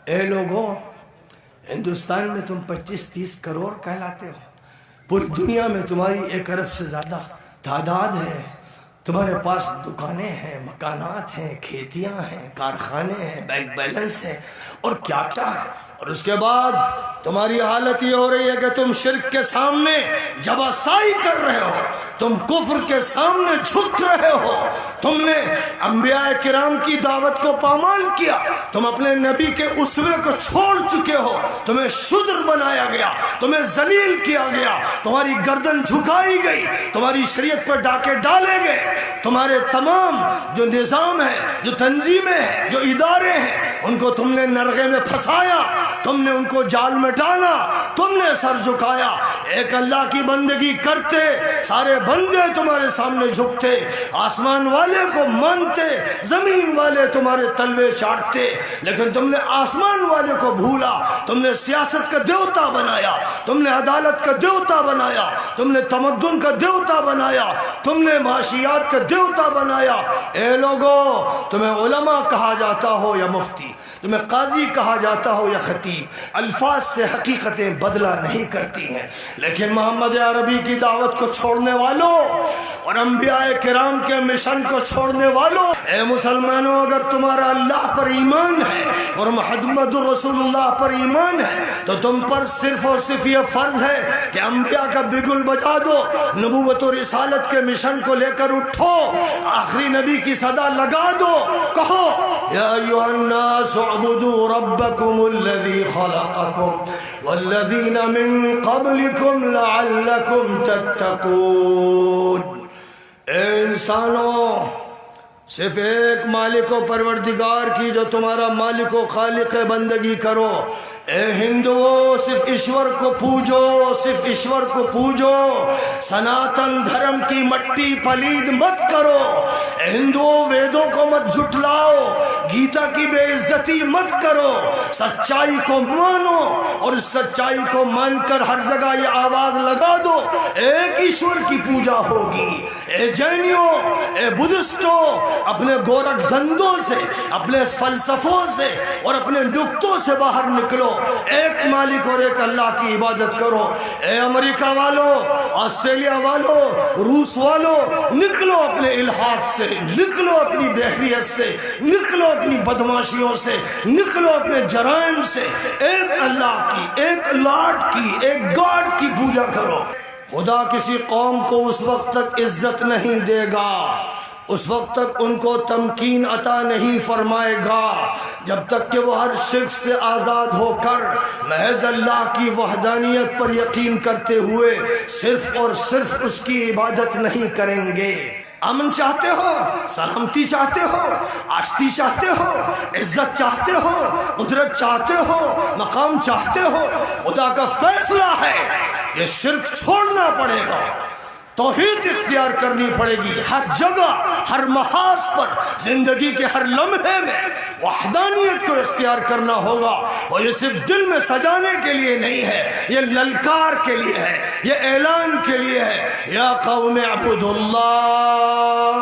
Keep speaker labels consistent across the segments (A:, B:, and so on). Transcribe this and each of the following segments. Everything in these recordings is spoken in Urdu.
A: اے لوگوں، ہندوستان میں تم 25-30 کروڑ کہلاتے ہو، پوری دنیا میں تمہاری 1 ارب سے زیادہ تعداد ہے، تمہارے پاس دکانیں ہیں، مکانات ہیں، کھیتیاں ہیں، کارخانے ہیں، بینک بیلنس ہے، اور کیا کیا ہے، اور اس کے بعد تمہاری حالت یہ ہو رہی ہے کہ تم شرک کے سامنے جباسائی کر رہے ہو، تم کفر کے سامنے جھک رہے ہو، تم نے انبیاء کرام کی دعوت کو پامال کیا، تم اپنے نبی کے اسوے کو چھوڑ چکے ہو، تمہیں شدر بنایا گیا، تمہیں ذلیل کیا گیا، تمہاری گردن جھکائی گئی، تمہاری شریعت پر ڈاکے ڈالے گئے، تمہارے تمام جو نظام ہے، جو تنظیمیں ہیں، جو ادارے ہیں، ان کو تم نے نرغے میں پھنسایا، تم نے ان کو جال میں ڈالا، تم نے سر جھکایا، ایک اللہ کی بندگی کرتے سارے بندے تمہارے سامنے جھکتے، آسمان والے کو مانتے، زمین والے تمہارے تلوے چاٹتے، لیکن تم نے آسمان والے کو بھولا، تم نے سیاست کا دیوتا بنایا، تم نے عدالت کا دیوتا بنایا، تم نے تمدن کا دیوتا بنایا، تم نے معاشیات کا دیوتا بنایا۔ اے لوگوں، تمہیں علماء کہا جاتا ہو یا مفتی، تمہیں قاضی کہا جاتا ہو یا خطیب، الفاظ سے حقیقتیں بدلہ نہیں کرتی ہیں، لیکن محمد عربی کی دعوت کو چھوڑنے والوں اور انبیاء کرام کے مشن کو چھوڑنے والوں، اے مسلمانوں، اگر تمہارا اللہ پر ایمان ہے اور محمد رسول اللہ پر ایمان ہے تو تم پر صرف اور صرف یہ فرض ہے کہ انبیاء کا بگل بجا دو، نبوت و رسالت کے مشن کو لے کر اٹھو، آخری نبی کی صدا لگا دو، کہو یا ایھا الناس اعبدوا ربکم الذی خلقکم والذین من قبلکم لعلکم تتقون۔ اے انسانوں، صرف ایک مالک و پروردگار کی جو تمہارا مالک و خالق بندگی کرو۔ اے ہندوؤں، صرف ایشور کو پوجو، صرف ایشور کو پوجو، سناتن دھرم کی مٹی پلید مت کرو۔ اے ہندوؤں، ویدوں کو مت جھٹلاؤ، گیتا کی بے عزتی مت کرو، سچائی کو مانو اور اس سچائی کو مان کر ہر جگہ یہ آواز لگا دو، ایک ایشور کی پوجا ہوگی۔ اے جینیوں، اے بدھسٹوں، اپنے گورکھ دھندوں سے، اپنے فلسفوں سے اور اپنے نکتوں سے باہر نکلو، ایک مالک اور ایک اللہ کی عبادت کرو۔ اے امریکہ والوں، آسٹریلیا والوں، روس والوں، نکلو اپنے الحاد سے، نکلو اپنی بحریت سے، نکلو اپنی بدماشیوں سے، نکلو اپنے جرائم سے، ایک اللہ کی، ایک لاڈ کی، ایک گاڈ کی پوجا کرو۔ خدا کسی قوم کو اس وقت تک عزت نہیں دے گا، اس وقت تک ان کو تمکین عطا نہیں فرمائے گا جب تک کہ وہ ہر شرک سے آزاد ہو کر محض اللہ کی وحدانیت پر یقین کرتے ہوئے صرف اور صرف اس کی عبادت نہیں کریں گے۔ امن چاہتے ہو، سلامتی چاہتے ہو، آشتی چاہتے ہو، عزت چاہتے ہو، قدرت چاہتے ہو، مقام چاہتے ہو، خدا کا فیصلہ ہے کہ شرک چھوڑنا پڑے گا، توحید اختیار کرنی پڑے گی، ہر جگہ، ہر محاذ پر، زندگی کے ہر لمحے میں وحدانیت کو اختیار کرنا ہوگا، اور یہ صرف دل میں سجانے کے لیے نہیں ہے، یہ للکار کے لیے ہے، یہ اعلان کے لیے ہے۔ یا قوم اعبدوا اللہ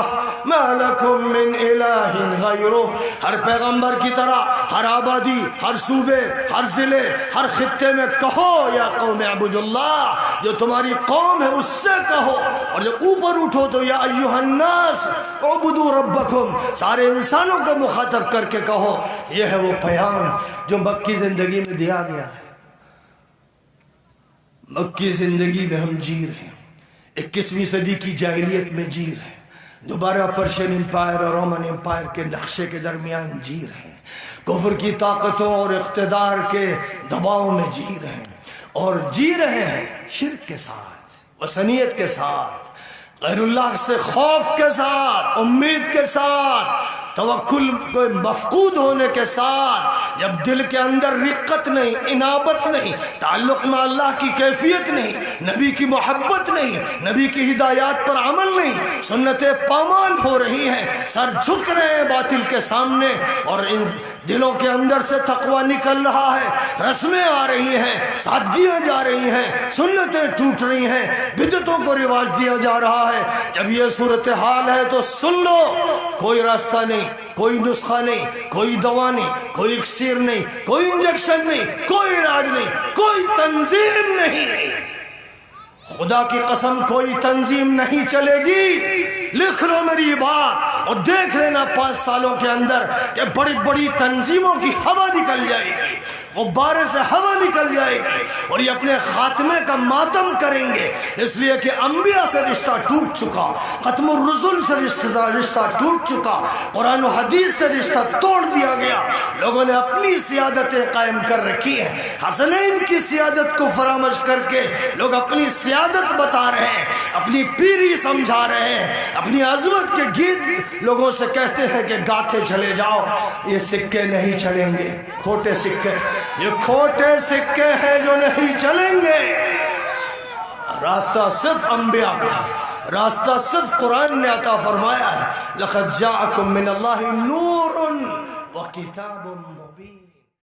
A: ما لکم من الہ غیرہ۔ ہر پیغمبر کی طرح ہر آبادی، ہر صوبے، ہر ضلع، ہر خطے میں کہو یا قوم اعبدوا اللہ، جو تمہاری قوم ہے اس سے کہو، اور جب اوپر اٹھو تو یا ایھا الناس اعبدوا ربکم، سارے انسانوں کو مخاطب کر کے کہو۔ یہ ہے وہ پیام جو مکی زندگی میں دیا گیا ہے۔ مکی زندگی میں ہم جی رہے ہیں، 21ویں صدی کی جاہلیت میں جی رہے ہیں، دوبارہ پرشین امپائر اور رومن امپائر کے نقشے کے درمیان جی رہے ہیں، کفر کی طاقتوں اور اقتدار کے دباؤ میں جی رہے ہیں، اور جی رہے ہیں شرک کے ساتھ، وثنیت کے ساتھ، غیر اللہ سے خوف کے ساتھ، امید کے ساتھ، توکل کو مفقود ہونے کے ساتھ۔ جب دل کے اندر رقت نہیں، انابت نہیں، تعلق میں اللہ کی کیفیت نہیں، نبی کی محبت نہیں، نبی کی ہدایات پر عمل نہیں، سنتیں پامال ہو رہی ہیں، سر جھک رہے ہیں باطل کے سامنے، اور ان دلوں کے اندر سے تقوی نکل رہا ہے، رسمیں آ رہی ہیں، سادگیاں جا رہی ہیں، سنتیں ٹوٹ رہی ہیں، بدعتوں کو رواج دیا جا رہا ہے۔ جب یہ صورتحال ہے تو سن لو، کوئی راستہ نہیں، کوئی نسخہ نہیں، کوئی دوا نہیں، کوئی اکسیر نہیں، کوئی انجیکشن نہیں، کوئی علاج نہیں، کوئی تنظیم نہیں، خدا کی قسم کوئی تنظیم نہیں چلے گی۔ لکھ لو میری بات اور دیکھ لینا 5 سالوں کے اندر کہ بڑی بڑی تنظیموں کی ہوا نکل جائے گی، غبارے سے ہوا نکل جائے گی اور یہ اپنے خاتمے کا ماتم کریں گے، اس لیے کہ انبیاء سے رشتہ ٹوٹ چکا، ختم الرسل سے رشتہ ٹوٹ چکا، قرآن و حدیث سے رشتہ توڑ دیا گیا۔ لوگوں نے اپنی سیادتیں قائم کر رکھی ہیں، حسنین کی سیادت کو فراموش کر کے لوگ اپنی سیادت بتا رہے ہیں، اپنی پیری سمجھا رہے ہیں، اپنی عظمت کے گیت لوگوں سے کہتے ہیں کہ گاتے چلے جاؤ۔ یہ سکے نہیں چلیں گے، کھوٹے سکے، یہ کھوٹے سکے ہیں جو نہیں چلیں گے۔ راستہ صرف انبیاء کا ہے، راستہ صرف قرآن نے عطا فرمایا ہے۔ لَقَدْ جَاءَكُم مِّنَ اللَّهِ نُورٌ وَكِتَابٌ